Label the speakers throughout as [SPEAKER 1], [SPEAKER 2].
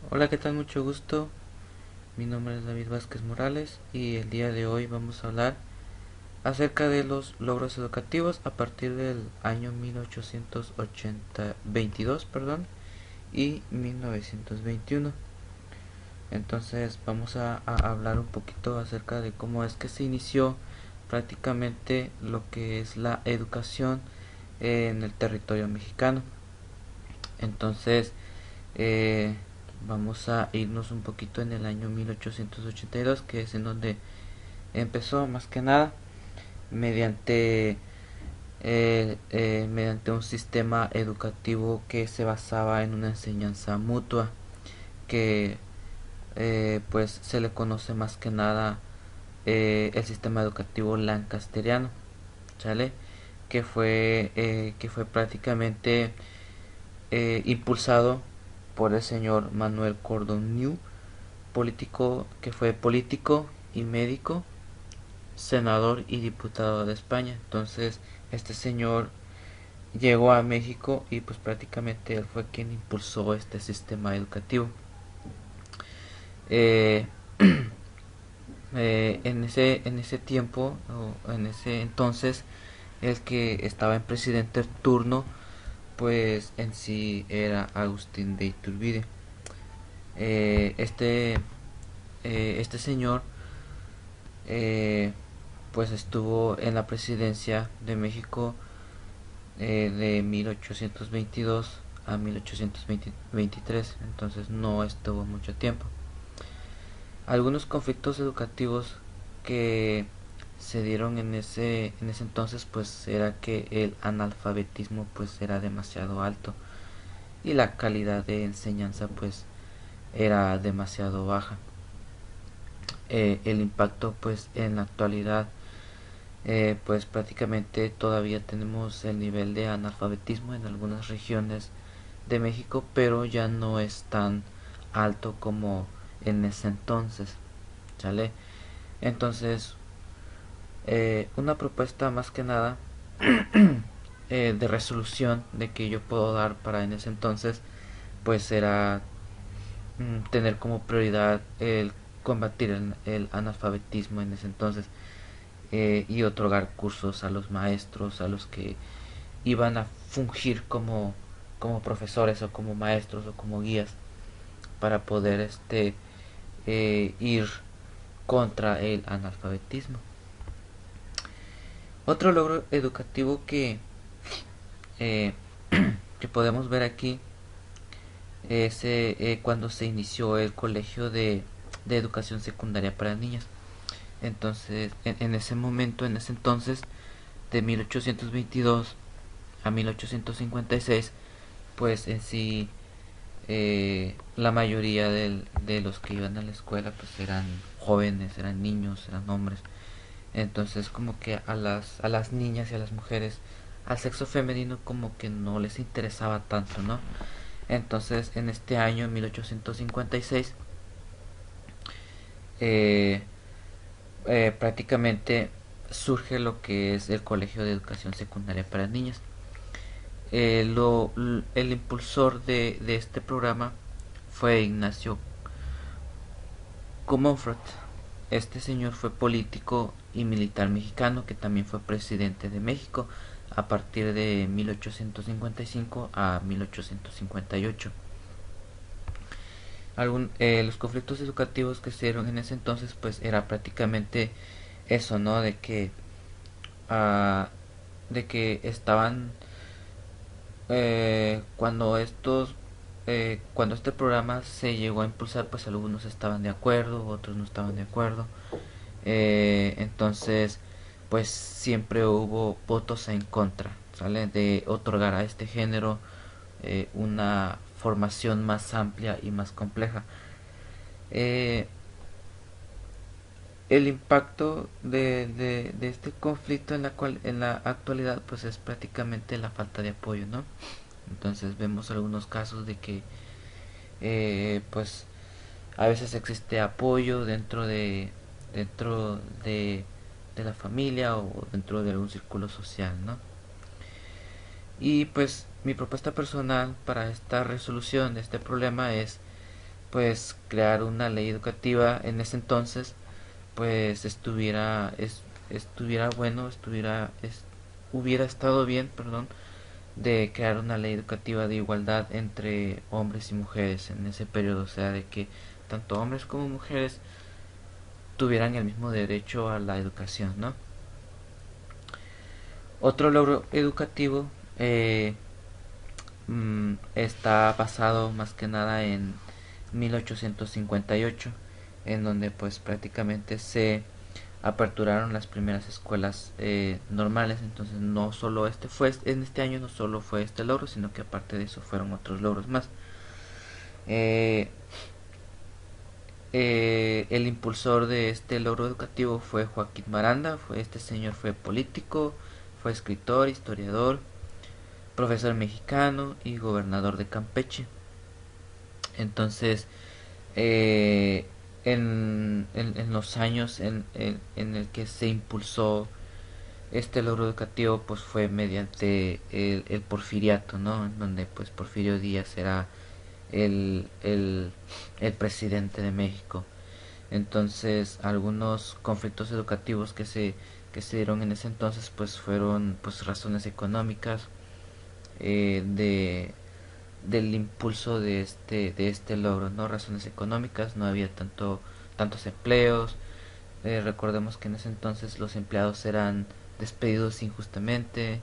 [SPEAKER 1] Hola, ¿qué tal? Mucho gusto. Mi nombre es David Vázquez Morales y el día de hoy vamos a hablar acerca de los logros educativos a partir del año 1822, y 1921. Entonces vamos a hablar un poquito acerca de cómo es que se inició prácticamente lo que es la educación en el territorio mexicano. Entonces, eh, vamos a irnos un poquito en el año 1882, que es en donde empezó más que nada mediante mediante un sistema educativo que se basaba en una enseñanza mutua, que pues se le conoce más que nada el sistema educativo lancasteriano, ¿sale? Que fue prácticamente impulsado por el señor Manuel Cordoniu, político que fue político y médico, senador y diputado de España. Entonces, este señor llegó a México y pues prácticamente él fue quien impulsó este sistema educativo. Eh, en ese tiempo, o en ese entonces, el que estaba en presidente turno, pues en sí era Agustín de Iturbide. Eh, este, este señor eh, pues estuvo en la presidencia de México de 1822 a 1823, entonces no estuvo mucho tiempo. Algunos conflictos educativos que se dieron en ese entonces pues era que el analfabetismo pues era demasiado alto y la calidad de enseñanza pues era demasiado baja. El impacto pues en la actualidad pues prácticamente todavía tenemos el nivel de analfabetismo en algunas regiones de México, pero ya no es tan alto como en ese entonces, ¿sale? Entonces, una propuesta más que nada de resolución de que yo puedo dar para en ese entonces, pues era tener como prioridad el combatir el analfabetismo en ese entonces, y otorgar cursos a los maestros, a los que iban a fungir como profesores o como maestros o como guías para poder ir contra el analfabetismo. Otro logro educativo eh, que podemos ver aquí es cuando se inició el colegio de educación secundaria para niñas. Entonces, en ese momento, en ese entonces, de 1822 a 1856, pues en sí la mayoría de los que iban a la escuela pues eran jóvenes, eran niños, eran hombres. Entonces como que a las niñas y a las mujeres, al sexo femenino como que no les interesaba tanto, ¿no? Entonces en este año 1856 eh, prácticamente surge lo que es el Colegio de Educación Secundaria para Niñas. El impulsor de este programa fue Ignacio Comonfort. Este señor fue político y militar mexicano que también fue presidente de México a partir de 1855 a 1858. Los conflictos educativos que se dieron en ese entonces pues era prácticamente eso, ¿no? Ah, de que estaban cuando este programa se llegó a impulsar pues algunos estaban de acuerdo, otros no estaban de acuerdo. Entonces pues siempre hubo votos en contra, ¿sale? De otorgar a este género una formación más amplia y más compleja. Eh, el impacto de este conflicto en la actualidad pues es prácticamente la falta de apoyo, ¿no? Entonces vemos algunos casos de que pues a veces existe apoyo dentro de la familia o dentro de algún círculo social, ¿no? Y pues mi propuesta personal para esta resolución de este problema es pues crear una ley educativa en ese entonces pues estuviera bueno, hubiera estado bien, perdón, de crear una ley educativa de igualdad entre hombres y mujeres en ese periodo, o sea, de que tanto hombres como mujeres tuvieran el mismo derecho a la educación, ¿no? Otro logro educativo está basado más que nada en 1858, en donde pues prácticamente se aperturaron las primeras escuelas normales. Entonces no solo en este año no solo fue este logro, sino que aparte de eso fueron otros logros más. eh, el impulsor de este logro educativo fue Joaquín Maranda. Este señor fue político, fue escritor, historiador, profesor mexicano y gobernador de Campeche. Entonces, eh, en los años en el que se impulsó este logro educativo, pues fue mediante el porfiriato, ¿no? En donde pues Porfirio Díaz era el, el, el presidente de México. Entonces, algunos conflictos educativos que se dieron en ese entonces pues fueron pues razones económicas, de del impulso de este logro, no razones económicas. No había tantos empleos. Recordemos que en ese entonces los empleados eran despedidos injustamente.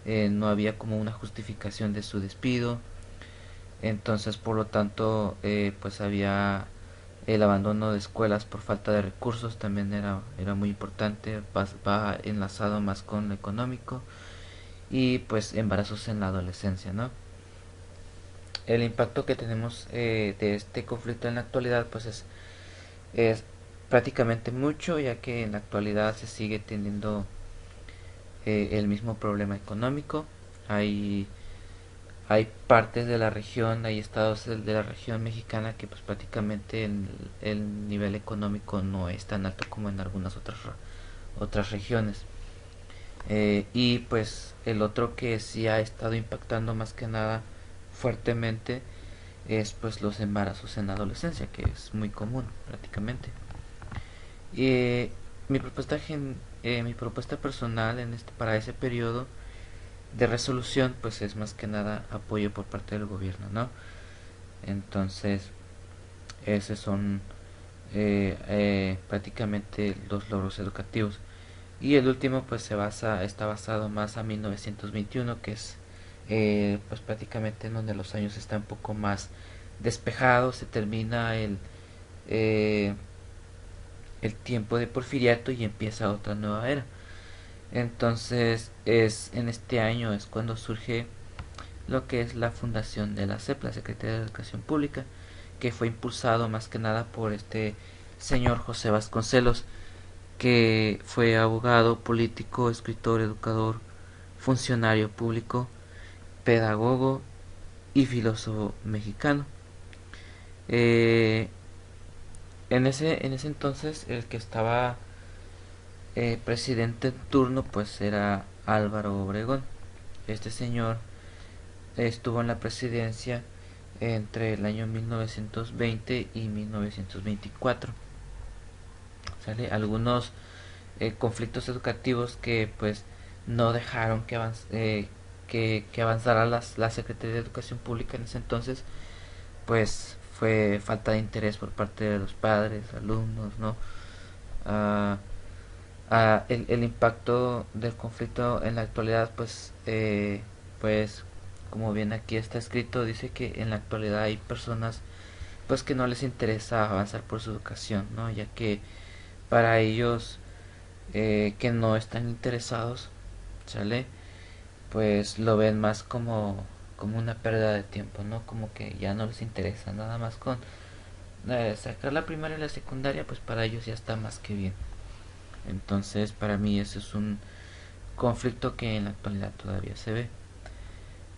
[SPEAKER 1] No había como una justificación de su despido. Entonces, por lo tanto, pues había el abandono de escuelas por falta de recursos. También era muy importante. Va enlazado más con lo económico. Y pues embarazos en la adolescencia, ¿no? El impacto que tenemos de este conflicto en la actualidad pues es prácticamente mucho, ya que en la actualidad se sigue teniendo el mismo problema económico. Hay, hay partes de la región, hay estados de la región mexicana que pues prácticamente el nivel económico no es tan alto como en algunas otras regiones. Y pues el otro que sí ha estado impactando más que nada fuertemente es pues los embarazos en la adolescencia, que es muy común prácticamente. Y mi propuesta personal para ese periodo de resolución pues es más que nada apoyo por parte del gobierno, ¿no? Entonces esos son prácticamente los logros educativos. Y el último pues está basado más a 1921, que es pues prácticamente en donde los años están un poco más despejados. Se termina eh, el tiempo de Porfiriato y empieza otra nueva era. Entonces en este año es cuando surge lo que es la fundación de la SEP, la Secretaría de Educación Pública, que fue impulsado más que nada por este señor José Vasconcelos, que fue abogado, político, escritor, educador, funcionario público, pedagogo y filósofo mexicano. Eh, en ese entonces el que estaba presidente en turno pues era Álvaro Obregón. Este señor estuvo en la presidencia entre el año 1920 y 1924. ¿Sale? Algunos conflictos educativos que pues no dejaron que avanzara la Secretaría de Educación Pública en ese entonces, pues fue falta de interés por parte de los padres, alumnos, ¿no? Ah, el impacto del conflicto en la actualidad pues como bien aquí está escrito, dice que en la actualidad hay personas pues que no les interesa avanzar por su educación, ¿no? Ya que para ellos que no están interesados, ¿sale? Pues lo ven más como una pérdida de tiempo, ¿no? Como que ya no les interesa, nada más con sacar la primaria y la secundaria, pues para ellos ya está más que bien. Entonces, para mí ese es un conflicto que en la actualidad todavía se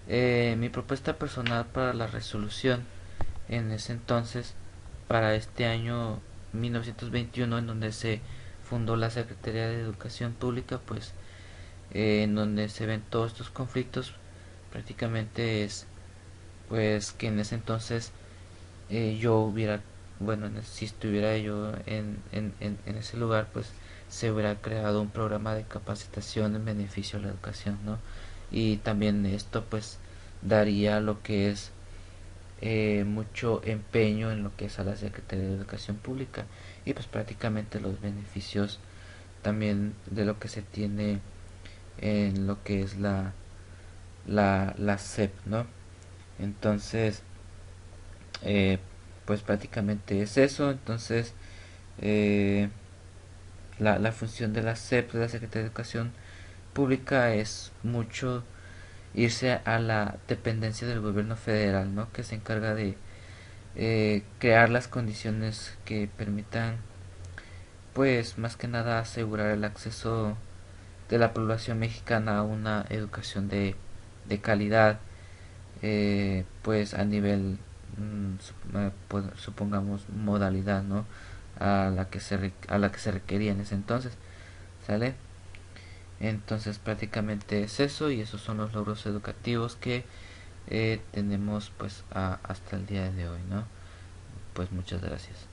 [SPEAKER 1] ve. Mi propuesta personal para la resolución en ese entonces, para este año 1921, en donde se fundó la Secretaría de Educación Pública, pues en donde se ven todos estos conflictos, prácticamente es pues que en ese entonces yo hubiera, bueno, si estuviera yo en ese lugar, pues se hubiera creado un programa de capacitación en beneficio de la educación, ¿no? Y también esto pues daría lo que es mucho empeño en lo que es a la Secretaría de Educación Pública y pues prácticamente los beneficios también de lo que se tiene en lo que es la SEP, ¿no? Entonces, eh, pues prácticamente es eso. Entonces, eh, la función de la SEP, de la Secretaría de Educación Pública, es mucho irse a la dependencia del gobierno federal, ¿no? Que se encarga de crear las condiciones que permitan, pues más que nada, asegurar el acceso de la población mexicana a una educación de calidad, pues a nivel, pues, supongamos, modalidad, ¿no? A la que se requería en ese entonces, ¿sale? Entonces prácticamente es eso, y esos son los logros educativos que tenemos pues hasta el día de hoy, ¿no? Pues muchas gracias.